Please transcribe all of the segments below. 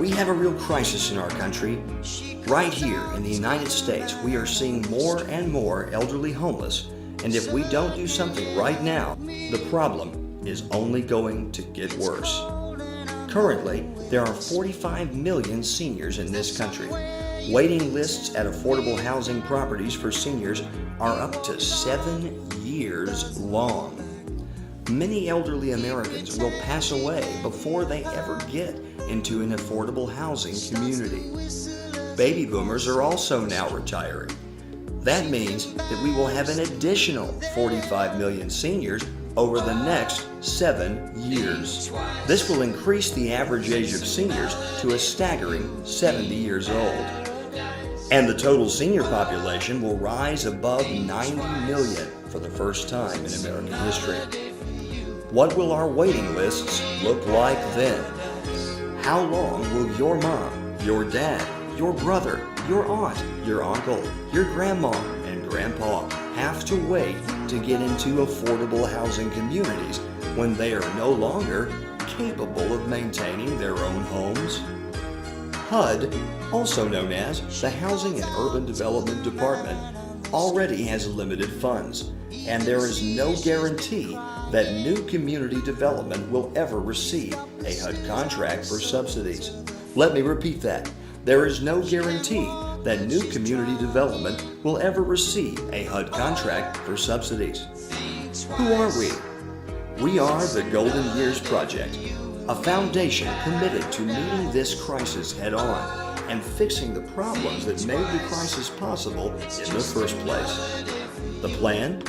We have a real crisis in our country. Right here in the United States, we are seeing more and more elderly homeless, and if we don't do something right now, the problem is only going to get worse. Currently, there are 45 million seniors in this country. Waiting lists at affordable housing properties for seniors are up to 7 years long. Many elderly Americans will pass away before they ever get into an affordable housing community. Baby boomers are also now retiring. That means that we will have an additional 45 million seniors over the next 7 years. This will increase the average age of seniors to a staggering 70 years old. And the total senior population will rise above 90 million for the first time in American history. What will our waiting lists look like then? How long will your mom, your dad, your brother, your aunt, your uncle, your grandma, and grandpa have to wait to get into affordable housing communities when they are no longer capable of maintaining their own homes? HUD, also known as the Housing and Urban Development Department, already has limited funds, and there is no guarantee that new community development will ever receive a HUD contract for subsidies. Let me repeat that. There is no guarantee that new community development will ever receive a HUD contract for subsidies. Who are we? We are the Golden Years Project, a foundation committed to meeting this crisis head-on and fixing the problems that made the crisis possible in the first place. The plan?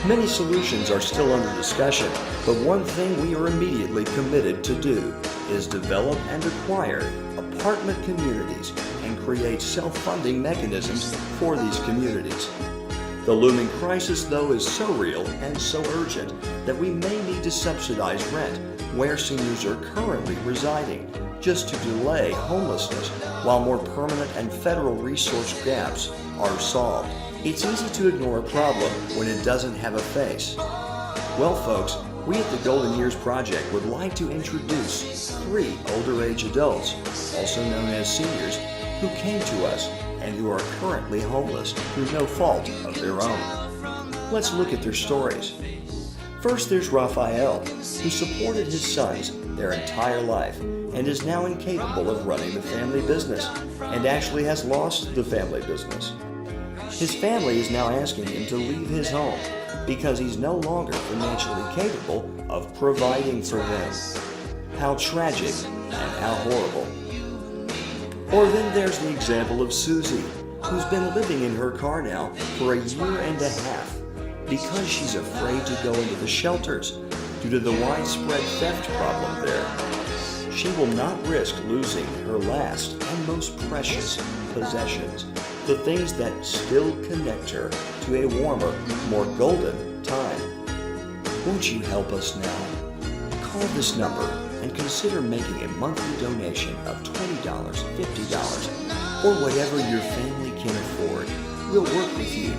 Many solutions are still under discussion, but one thing we are immediately committed to do is develop and acquire apartment communities and create self-funding mechanisms for these communities. The looming crisis, though, is so real and so urgent that we may need to subsidize rent where seniors are currently residing, just to delay homelessness while more permanent and federal resource gaps are solved. It's easy to ignore a problem when it doesn't have a face. Well, folks, we at the Golden Years Project would like to introduce 3 older age adults, also known as seniors, who came to us and who are currently homeless through no fault of their own. Let's look at their stories. First, there's Raphael, who supported his sons their entire life and is now incapable of running the family business and actually has lost the family business. His family is now asking him to leave his home because he's no longer financially capable of providing for them. How tragic and how horrible. Or then there's the example of Susie, who's been living in her car now for a year and a half because she's afraid to go into the shelters due to the widespread theft problem there. She will not risk losing her last and most precious possessions, the things that still connect her to a warmer, more golden time. Won't you help us now? Call this number and consider making a monthly donation of $20, $50, or whatever your family can afford. We'll work with you.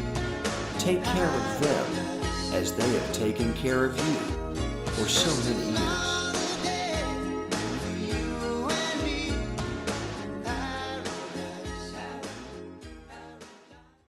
Take care of them as they have taken care of you for so many years.